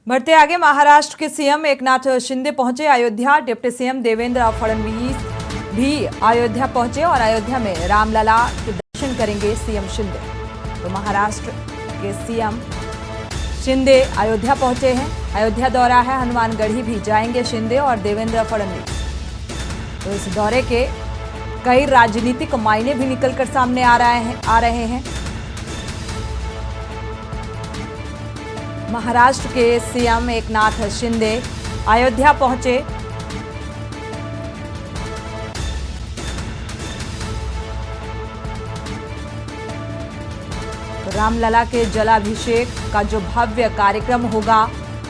बढ़ते आगे, महाराष्ट्र के सीएम एकनाथ शिंदे पहुंचे अयोध्या। डिप्टी सीएम देवेंद्र फडणवीस भी अयोध्या पहुंचे और अयोध्या में रामलला के दर्शन करेंगे सीएम शिंदे। तो महाराष्ट्र के सीएम शिंदे अयोध्या पहुंचे हैं। अयोध्या दौरा है, हनुमानगढ़ी भी जाएंगे शिंदे और देवेंद्र फडणवीस। तो इस दौरे के कई राजनीतिक मायने भी निकलकर सामने आ रहे हैं। महाराष्ट्र के सीएम एकनाथ शिंदे अयोध्या पहुंचे। तो रामलला के जलाभिषेक का जो भव्य कार्यक्रम होगा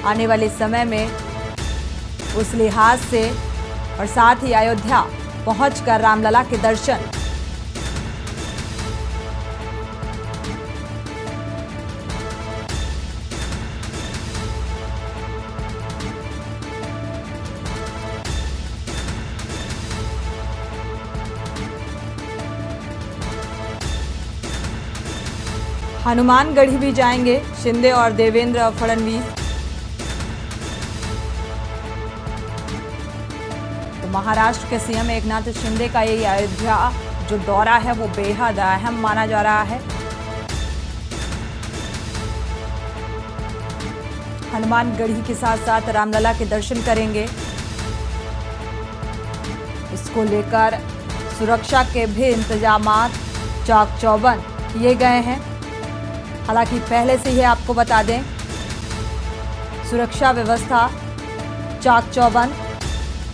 आने वाले समय में, उस लिहाज से और साथ ही अयोध्या पहुंचकर रामलला के दर्शन। हनुमानगढ़ी भी जाएंगे शिंदे और देवेंद्र फडणवीस। तो महाराष्ट्र के सीएम एकनाथ शिंदे का ये अयोध्या जो दौरा है वो बेहद अहम माना जा रहा है। हनुमानगढ़ी के साथ साथ रामलला के दर्शन करेंगे। इसको लेकर सुरक्षा के भी इंतजामात चाक चौबंद किए गए हैं। हालांकि पहले से ही आपको बता दें, सुरक्षा व्यवस्था चाक चौबंद।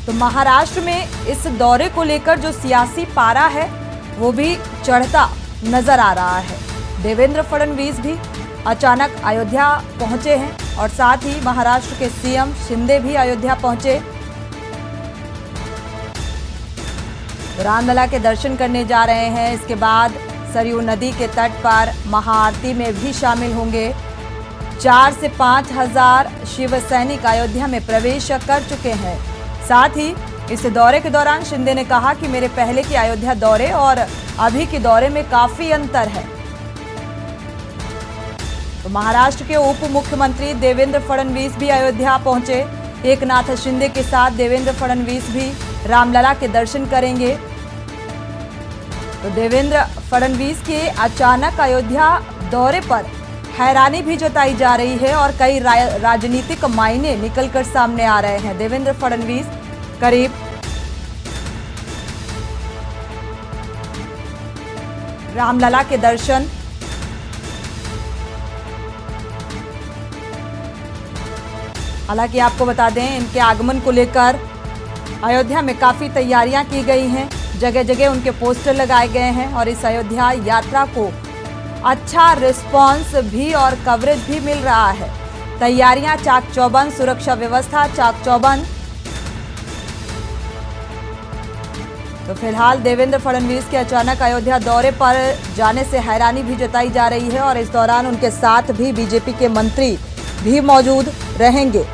तो महाराष्ट्र में इस दौरे को लेकर जो सियासी पारा है वो भी चढ़ता नजर आ रहा है। देवेंद्र फडणवीस भी अचानक अयोध्या पहुंचे हैं और साथ ही महाराष्ट्र के सीएम शिंदे भी अयोध्या पहुंचे। रामलला के दर्शन करने जा रहे हैं। इसके बाद सरयू नदी के तट पर महाआरती में भी शामिल होंगे। 4 से 5 हजार शिव सैनिक अयोध्या में प्रवेश कर चुके हैं। साथ ही इस दौरे के दौरान शिंदे ने कहा कि मेरे पहले के अयोध्या दौरे और अभी के दौरे में काफी अंतर है। तो महाराष्ट्र के उप मुख्यमंत्री देवेंद्र फडणवीस भी अयोध्या पहुंचे। एकनाथ शिंदे के साथ देवेंद्र फडणवीस भी रामलला के दर्शन करेंगे। तो देवेंद्र फडणवीस के अचानक अयोध्या दौरे पर हैरानी भी जताई जा रही है और कई राजनीतिक मायने निकलकर सामने आ रहे हैं। देवेंद्र फडणवीस करीब रामलला के दर्शन। हालांकि आपको बता दें, इनके आगमन को लेकर अयोध्या में काफी तैयारियां की गई हैं। जगह जगह उनके पोस्टर लगाए गए हैं और इस अयोध्या यात्रा को अच्छा रिस्पांस भी और कवरेज भी मिल रहा है। तैयारियां चाक चौबंद, सुरक्षा व्यवस्था चाक चौबंद। तो फिलहाल देवेंद्र फडणवीस के अचानक अयोध्या दौरे पर जाने से हैरानी भी जताई जा रही है और इस दौरान उनके साथ भी बीजेपी के मंत्री भी मौजूद रहेंगे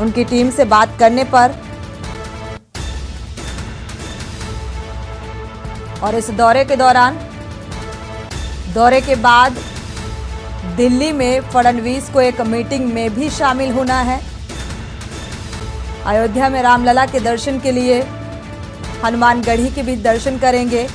उनकी टीम से बात करने पर। और इस दौरे के दौरान, दौरे के बाद दिल्ली में फडणवीस को एक मीटिंग में भी शामिल होना है। अयोध्या में रामलला के दर्शन के लिए हनुमानगढ़ी के भी दर्शन करेंगे।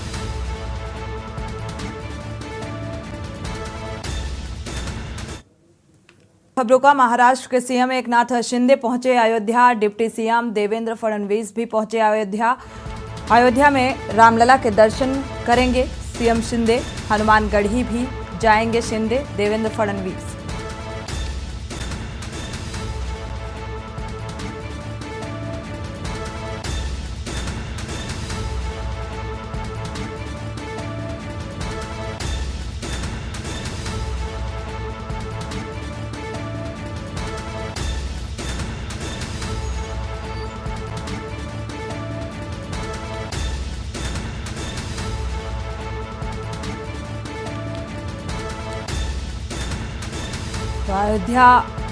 खबरों का, महाराष्ट्र के सीएम एकनाथ शिंदे पहुंचे अयोध्या। डिप्टी सीएम देवेंद्र फडणवीस भी पहुंचे अयोध्या। अयोध्या में रामलला के दर्शन करेंगे सीएम शिंदे। हनुमानगढ़ी भी जाएंगे शिंदे, देवेंद्र फडणवीस। तो अयोध्या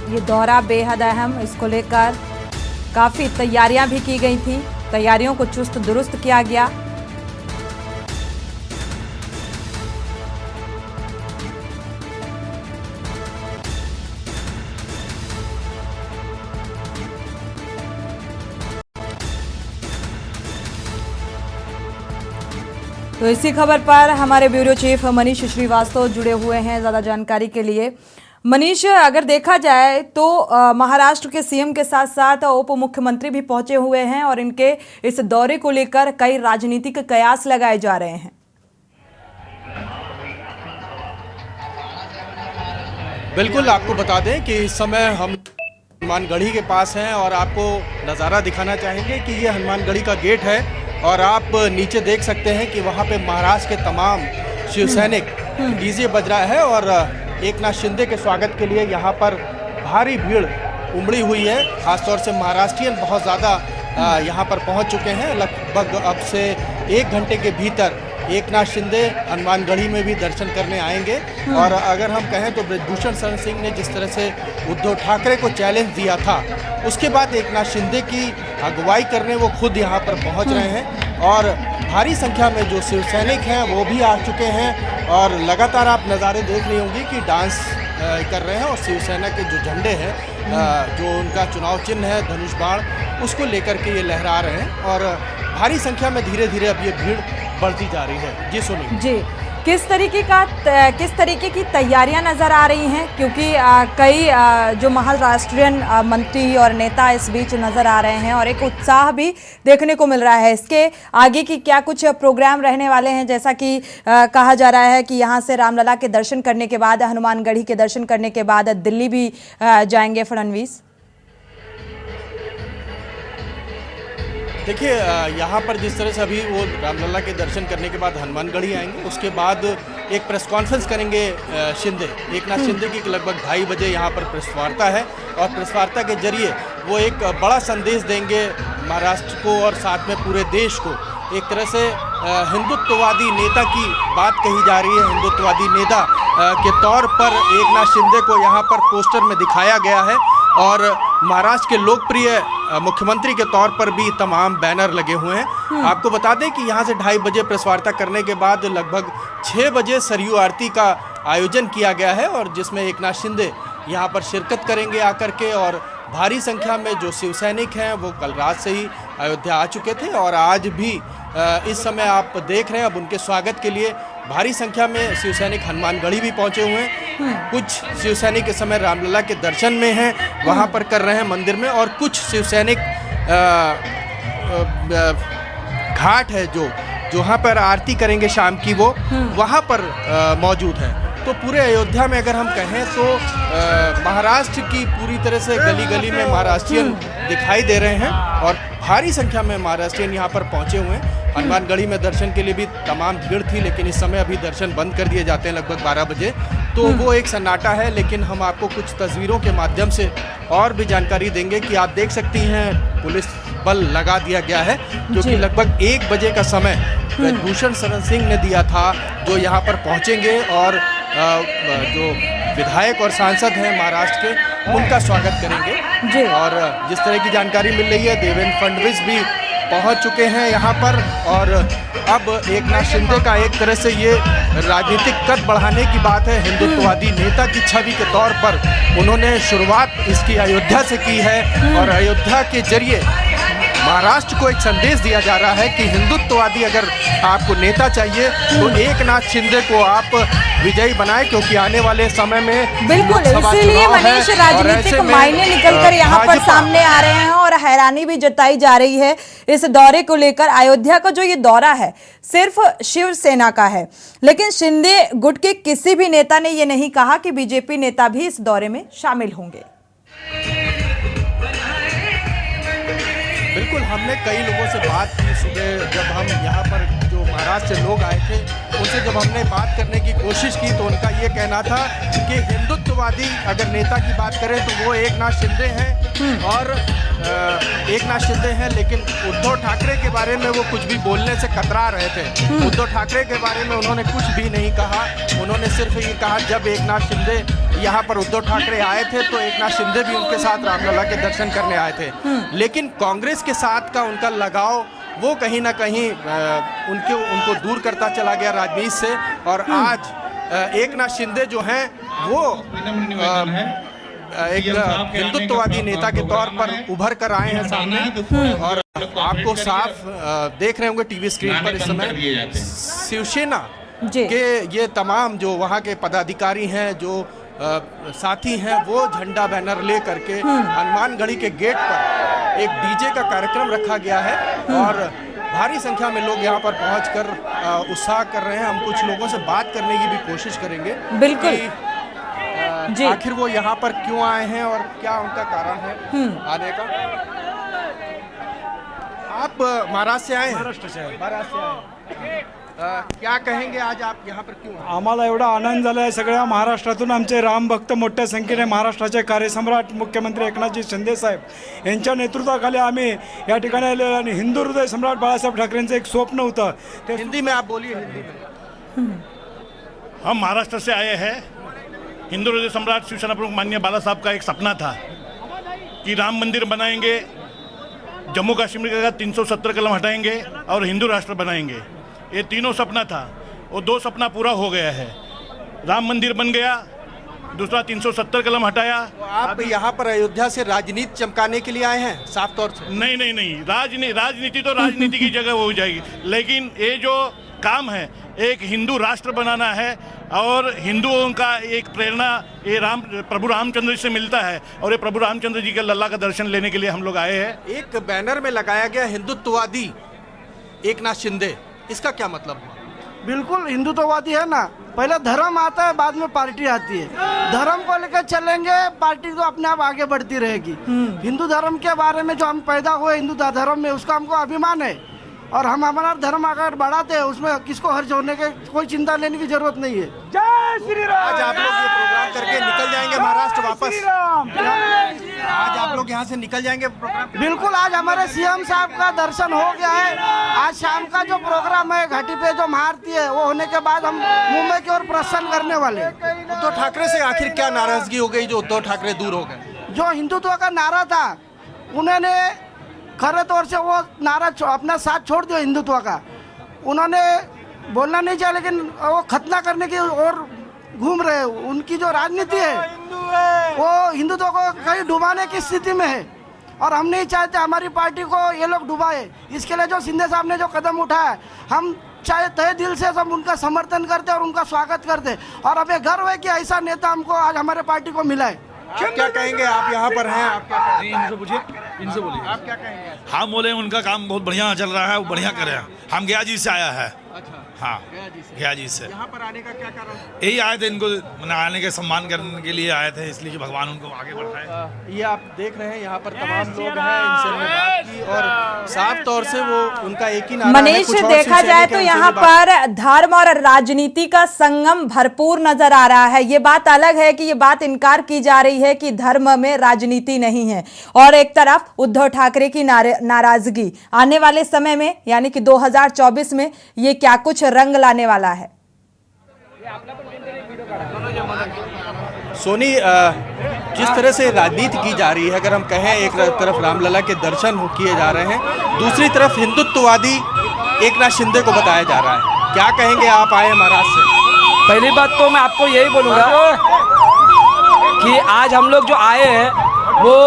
ये दौरा बेहद अहम, इसको लेकर काफ़ी तैयारियां भी की गई थी। तैयारियों को चुस्त दुरुस्त किया गया। तो इसी खबर पर हमारे ब्यूरो चीफ मनीष श्रीवास्तव जुड़े हुए हैं ज़्यादा जानकारी के लिए। मनीष, अगर देखा जाए तो महाराष्ट्र के सीएम के साथ साथ उप मुख्यमंत्री भी पहुंचे हुए हैं और इनके इस दौरे को लेकर कई राजनीतिक कयास लगाए जा रहे हैं। बिल्कुल, आपको बता दें कि इस समय हम हनुमानगढ़ी के पास हैं और आपको नज़ारा दिखाना चाहेंगे कि ये हनुमानगढ़ी का गेट है और आप नीचे देख सकते हैं कि वहाँ पे महाराष्ट्र के तमाम शिव सैनिक डीजे बज रहा है और एकनाथ शिंदे के स्वागत के लिए यहाँ पर भारी भीड़ उमड़ी हुई है। खासतौर से महाराष्ट्रियन बहुत ज़्यादा यहाँ पर पहुँच चुके हैं। लगभग अब से 1 घंटे के भीतर एकनाथ शिंदे हनुमानगढ़ी में भी दर्शन करने आएंगे। और अगर हम कहें तो ब्रजभूषण शरण सिंह ने जिस तरह से उद्धव ठाकरे को चैलेंज दिया था, उसके बाद एकनाथ शिंदे की अगुवाई करने वो खुद यहाँ पर पहुँच रहे हैं और भारी संख्या में जो शिव सैनिक हैं वो भी आ चुके हैं और लगातार आप नज़ारे देख रही होंगी कि डांस कर रहे हैं और शिवसेना के जो झंडे हैं, जो उनका चुनाव चिन्ह है धनुष बाण, उसको लेकर के ये लहरा रहे हैं और भारी संख्या में धीरे धीरे अब ये भीड़ बढ़ती जा रही है। जी सुनिए। जी, किस तरीके की तैयारियां नजर आ रही हैं, क्योंकि कई जो महाराष्ट्रियन मंत्री और नेता इस बीच नजर आ रहे हैं और एक उत्साह भी देखने को मिल रहा है। इसके आगे की क्या कुछ प्रोग्राम रहने वाले हैं? जैसा कि कहा जा रहा है कि यहां से रामलला के दर्शन करने के बाद, हनुमानगढ़ी के दर्शन करने के बाद दिल्ली भी जाएंगे फडणवीस। देखिए, यहाँ पर जिस तरह से अभी वो रामलला के दर्शन करने के बाद हनुमानगढ़ी आएंगे, उसके बाद एक प्रेस कॉन्फ्रेंस करेंगे शिंदे, एकनाथ शिंदे की लगभग 2:30 बजे यहाँ पर प्रेस वार्ता है और प्रेस वार्ता के जरिए वो एक बड़ा संदेश देंगे महाराष्ट्र को और साथ में पूरे देश को। एक तरह से हिंदुत्ववादी नेता की बात कही जा रही है। हिंदुत्ववादी नेता के तौर पर एकनाथ शिंदे को यहाँ पर पोस्टर में दिखाया गया है और महाराष्ट्र के लोकप्रिय मुख्यमंत्री के तौर पर भी तमाम बैनर लगे हुए हैं। आपको बता दें कि यहाँ से 2:30 बजे प्रेस वार्ता करने के बाद लगभग 6 बजे सरयू आरती का आयोजन किया गया है और जिसमें एकनाथ शिंदे यहाँ पर शिरकत करेंगे आकर के। और भारी संख्या में जो शिव सैनिक हैं वो कल रात से ही अयोध्या आ चुके थे और आज भी इस समय आप देख रहे हैं अब उनके स्वागत के लिए भारी संख्या में शिव सैनिक हनुमानगढ़ी भी पहुंचे हुए हैं। कुछ शिव सैनिक इस समय रामलला के दर्शन में हैं, वहां पर कर रहे हैं मंदिर में, और कुछ शिव सैनिक घाट है जो जहाँ पर आरती करेंगे शाम की, वो वहाँ पर मौजूद हैं। तो पूरे अयोध्या में अगर हम कहें तो महाराष्ट्र की पूरी तरह से गली गली में महाराष्ट्रियन दिखाई दे रहे हैं और भारी संख्या में महाराष्ट्रियन यहाँ पर पहुँचे हुए हैं। हनुमानगढ़ी में दर्शन के लिए भी तमाम भीड़ थी, लेकिन इस समय अभी दर्शन बंद कर दिए जाते हैं लगभग 12 बजे, तो वो एक सन्नाटा है। लेकिन हम आपको कुछ तस्वीरों के माध्यम से और भी जानकारी देंगे कि आप देख सकती हैं पुलिस बल लगा दिया गया है, जो कि लगभग 1 बजे का समय ब्रजभूषण शरण सिंह ने दिया था, जो यहाँ पर पहुँचेंगे और जो विधायक और सांसद हैं महाराष्ट्र के, उनका स्वागत करेंगे। और जिस तरह की जानकारी मिल रही है, देवेंद्र फडणवीस भी पहुंच चुके हैं यहाँ पर और अब एकनाथ शिंदे का एक तरह से ये राजनीतिक कद बढ़ाने की बात है। हिंदुत्ववादी नेता की छवि के तौर पर उन्होंने शुरुआत इसकी अयोध्या से की है और अयोध्या के जरिए महाराष्ट्र को एक संदेश दिया जा रहा है कि हिंदुत्ववादी अगर आपको नेता चाहिए तो एकनाथ शिंदे को आप विजयी बनाए, क्योंकि आने वाले समय में बिल्कुल इसीलिए मनीष राजनीतिक मायने निकलकर यहाँ पर सामने आ रहे हैं और हैरानी भी जताई जा रही है इस दौरे को लेकर। अयोध्या का जो ये दौरा है सिर्फ शिवसेना का है, लेकिन शिंदे गुट के किसी भी नेता ने ये नहीं कहा कि बीजेपी नेता भी इस दौरे में शामिल होंगे। बिल्कुल, हमने कई लोगों से बात की सुबह, जब हम यहाँ पर जो महाराष्ट्र से लोग आए थे उनसे जब हमने बात करने की कोशिश की तो उनका ये कहना था कि हिंदुत्ववादी अगर नेता की बात करें तो वो एकनाथ शिंदे हैं और एकनाथ शिंदे हैं, लेकिन उद्धव ठाकरे के बारे में वो कुछ भी बोलने से कतरा रहे थे। उद्धव ठाकरे के बारे में उन्होंने कुछ भी नहीं कहा, उन्होंने सिर्फ ये कहा जब एकनाथ शिंदे यहाँ पर उद्धव ठाकरे आए थे तो एकनाथ शिंदे भी उनके साथ रामलला के दर्शन करने आए थे, लेकिन कांग्रेस के साथ का उनका लगाव वो कहीं ना कहीं उनको दूर करता चला गया राजनीति से। और आज एकनाथ शिंदे जो हैं वो एक हिंदुत्ववादी नेता के तौर पर उभर कर आए हैं सामने, और आपको साफ देख रहे होंगे टीवी स्क्रीन पर इस समय शिवसेना के ये तमाम जो वहाँ के पदाधिकारी हैं, जो साथी हैं, वो झंडा बैनर ले करके हनुमानगढ़ी के गेट पर एक डीजे का कार्यक्रम रखा गया है और भारी संख्या में लोग यहाँ पर पहुंचकर उत्साह कर रहे हैं। हम कुछ लोगों से बात करने की भी कोशिश करेंगे, बिल्कुल, आखिर वो यहाँ पर क्यों आए हैं और क्या उनका कारण है आने का। आप महाराष्ट्र से आए हैं? महाराष्ट्र से आए। क्या कहेंगे, आज आप यहाँ पर क्यों आए? आम्हाला एवढा आनंद झाला आहे, सगळ्या महाराष्ट्रातून आमचे राम भक्त मोठ्या संख्येने महाराष्ट्राचे कार्यसम्राट मुख्यमंत्री एकनाथजी शिंदे साहेब यांच्या नेतृत्वाखाली आम्ही या ठिकाणी आलेलो आणि हिंदू हृदय सम्राट बाळासाहेब ठाकरेंचं एक स्वप्न होतं ते हिंदी में आप बोलिए। हिंदी में हम महाराष्ट्र से आए हैं। हिंदू हृदय सम्राट शिवसेना प्रमुख माननीय बाला साहब का एक सपना था कि राम मंदिर बनाएंगे, जम्मू कश्मीर का 370 कलम हटाएंगे और हिंदू राष्ट्र बनाएंगे। ये तीनों सपना था, वो दो सपना पूरा हो गया है। राम मंदिर बन गया, दूसरा 370 कलम हटाया। तो आप यहाँ पर अयोध्या से राजनीति चमकाने के लिए आए हैं साफ तौर से? नहीं, राजनीति तो राजनीति की जगह हो जाएगी, लेकिन ये जो काम है एक हिंदू राष्ट्र बनाना है और हिंदुओं का एक प्रेरणा ये प्रभु रामचंद्र जी से मिलता है और ये प्रभु रामचंद्र जी के लल्ला का दर्शन लेने के लिए हम लोग आए हैं। एक बैनर में लगाया गया हिंदुत्ववादी एकनाथ शिंदे, इसका क्या मतलब हुआ? बिल्कुल हिंदुत्ववादी है ना, पहले धर्म आता है बाद में पार्टी आती है। धर्म को लेकर चलेंगे, पार्टी तो अपने आप आगे बढ़ती रहेगी। हिंदू धर्म के बारे में जो हम पैदा हुए हिंदू धर्म में, उसका हमको अभिमान है और हम हमारा धर्म अगर बढ़ाते हैं उसमें किसको हर्ज होने के कोई चिंता लेने की जरूरत नहीं है। जय श्री राम। आज आप लोग ये प्रोग्राम करके निकल जाएंगे महाराष्ट्र वापस? आज आप लोग यहाँ से निकल जाएंगे प्रोग्राम? बिल्कुल, आज हमारे सीएम साहब का दर्शन हो गया है। आज शाम का जो प्रोग्राम है घाटी पे जो महाआरती है वो होने के बाद हम मुंबई की ओर प्रस्थान करने वाले। उद्धव ठाकरे से आखिर क्या नाराजगी हो गई जो उद्धव ठाकरे दूर हो गए? जो हिंदुत्व का नारा था उन्होंने खरे तौर से वो नारा अपना साथ छोड़ दिया हिंदुत्व का। उन्होंने बोलना नहीं चाहिए लेकिन वो खतना करने की ओर घूम रहे। उनकी जो राजनीति है वो हिंदुत्व को कहीं डुबाने की स्थिति में है और हम नहीं चाहते हमारी पार्टी को ये लोग डुबाए। इसके लिए जो शिंदे साहब ने जो कदम उठाया, हम चाहे तहे दिल से सब उनका समर्थन करते और उनका स्वागत करते और हमें गर्व है कि ऐसा नेता हमको आज हमारे पार्टी को मिला है। आप क्या कहेंगे? आप यहाँ पर हैं, आप क्या कहेंगे? इनसे पूछिए, इनसे बोलिए। आप क्या कहेंगे? हम बोले उनका काम बहुत बढ़िया चल रहा है, वो बढ़िया करे। हम गया जी से आया है। अच्छा, हाँ, गया जी से। यहाँ पर आने का क्या कारण? यही आए थे, इनको आने के सम्मान करने के लिए आए थे, इसलिए कि भगवान उनको आगे बढ़ाए। ये आप देख रहे हैं यहाँ पर तमाम लोग हैं, इनसे हमने बात की और साफ तौर से वो उनका एक ही नारा है। मनीष, कुछ और देखा जाए तो यहाँ पर धर्म और राजनीति का संगम भरपूर नजर आ रहा है। ये बात अलग है कि ये बात इनकार की जा रही है कि धर्म में राजनीति नहीं है, और एक तरफ उद्धव ठाकरे की नाराजगी। आने वाले समय में यानी कि 2024 में ये क्या कुछ रंग लाने वाला है? सोनी, जिस तरह से राजनीति की जा रही है, अगर हम कहें एक तरफ रामलला के दर्शन किए जा रहे हैं, दूसरी तरफ हिंदुत्ववादी एकनाथ शिंदे को बताया जा रहा है, क्या कहेंगे? आप आए महाराष्ट्र से। पहली बात तो मैं आपको यही बोलूँगा कि आज हम लोग जो आए हैं वो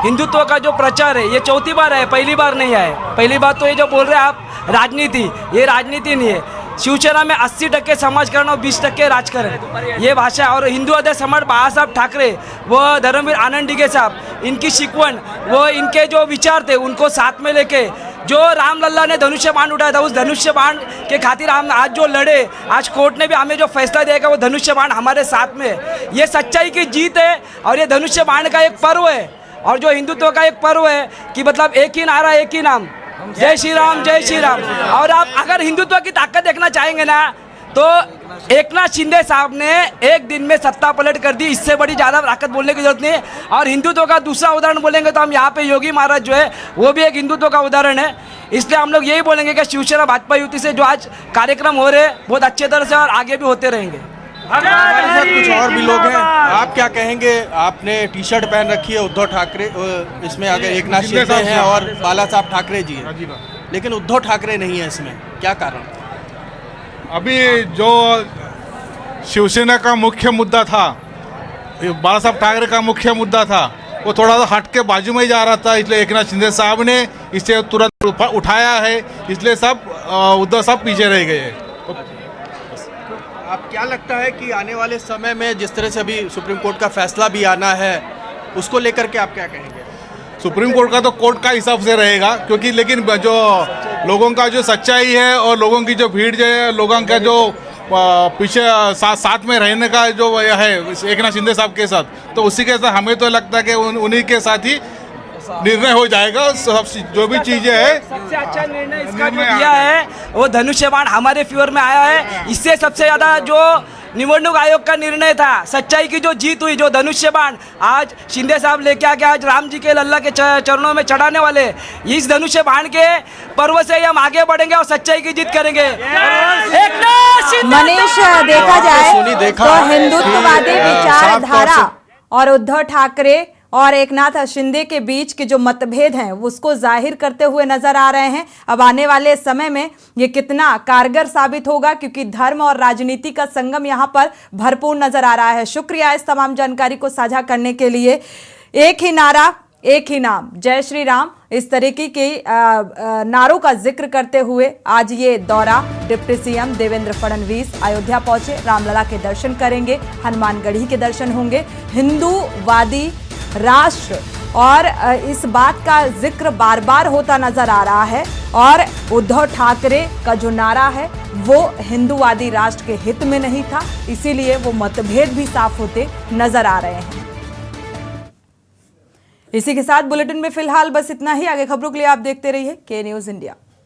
हिंदुत्व का जो प्रचार है, ये चौथी बार है, पहली बार नहीं आए। पहली बात तो ये जो बोल रहे हैं आप राजनीति, ये राजनीति नहीं है। शिवसेना में 80% समाजकरण और 20% राजकारण, ये भाषा। और हिंदू हृदय सम्राट बाळासाहेब ठाकरे व धर्मवीर आनंद डिगे साहब, इनकी शिकवण वो इनके जो विचार थे उनको साथ में लेके जो रामलल्ला ने धनुष्य बाण उठाया था, उस धनुष्य बाण के खातिर हम आज जो लड़े, आज कोर्ट ने भी हमें जो फैसला दिया कि वो धनुष्य बाण हमारे साथ में है। ये सच्चाई की जीत है और ये धनुष्य बाण का एक पर्व है और जो हिंदुत्व का एक पर्व है कि मतलब एक ही नारा, एक ही नाम, जय श्री राम, जय श्री राम। और आप अगर हिंदुत्व की ताकत देखना चाहेंगे ना तो एकनाथ शिंदे साहब ने एक दिन में सत्ता पलट कर दी। इससे बड़ी ज़्यादा ताकत बोलने की जरूरत नहीं है। और हिंदुत्व का दूसरा उदाहरण बोलेंगे तो हम यहाँ पे योगी महाराज जो है वो भी एक हिंदुत्व का उदाहरण है। इसलिए हम लोग यही बोलेंगे कि शिवसेना भाजपा युति से जो आज कार्यक्रम हो रहे हैं बहुत अच्छे तरह से और आगे भी होते रहेंगे। हमारे साथ कुछ और भी लोग हैं, आप क्या कहेंगे? आपने टी शर्ट पहन रखी है उद्धव ठाकरे, इसमें अगर एकनाथ शिंदे हैं और बाला साहब ठाकरे जी हैं, लेकिन उद्धव ठाकरे नहीं है इसमें, क्या कारण? अभी जो शिवसेना का मुख्य मुद्दा था बाला साहब ठाकरे का मुख्य मुद्दा था वो थोड़ा सा हट के बाजू में ही जा रहा था, इसलिए एकनाथ शिंदे साहब ने इसे तुरंत उठाया है, इसलिए सब उद्धव साहब पीछे रह गए। आप क्या लगता है कि आने वाले समय में जिस तरह से अभी सुप्रीम कोर्ट का फैसला भी आना है, उसको लेकर के आप क्या कहेंगे? सुप्रीम कोर्ट का तो कोर्ट का हिसाब से रहेगा, क्योंकि लेकिन जो लोगों का जो सच्चाई है और लोगों की जो भीड़ जो है, लोगों का जो पीछे साथ में रहने का जो है एकनाथ शिंदे साहब के साथ, तो उसी के साथ हमें तो लगता है कि उन्हीं के साथ ही निर्णय हो जाएगा। सब जो भी चीजें हैं, सबसे अच्छा निर्णय इसका जो दिया है वो धनुष्यबाण हमारे फेवर में आया है। इससे सबसे ज्यादा जो निवडणूक आयोग का निर्णय था, सच्चाई की जो जीत हुई, जो धनुष्यबाण आज शिंदे साहब लेके आके आज राम जी के लल्ला के चरणों में चढ़ाने वाले, इस धनुष्यबाण के पर्व से ही हम आगे बढ़ेंगे और सच्चाई की जीत करेंगे। मनीष, देखा जाए तो हिंदुत्ववादी विचारधारा और उद्धव ठाकरे और एकनाथ शिंदे के बीच के जो मतभेद हैं उसको जाहिर करते हुए नजर आ रहे हैं। अब आने वाले समय में ये कितना कारगर साबित होगा, क्योंकि धर्म और राजनीति का संगम यहाँ पर भरपूर नजर आ रहा है। शुक्रिया इस तमाम जानकारी को साझा करने के लिए। एक ही नारा, एक ही नाम, जय श्री राम, इस तरीके के नारों का जिक्र करते हुए आज ये दौरा डिप्टी सीएम देवेंद्र फडणवीस अयोध्या पहुंचे। रामलला के दर्शन करेंगे, हनुमानगढ़ी के दर्शन होंगे। हिंदूवादी राष्ट्र और इस बात का जिक्र बार बार होता नजर आ रहा है, और उद्धव ठाकरे का जो नारा है वो हिंदूवादी राष्ट्र के हित में नहीं था, इसीलिए वो मतभेद भी साफ होते नजर आ रहे हैं। इसी के साथ बुलेटिन में फिलहाल बस इतना ही। आगे खबरों के लिए आप देखते रहिए के न्यूज़ इंडिया।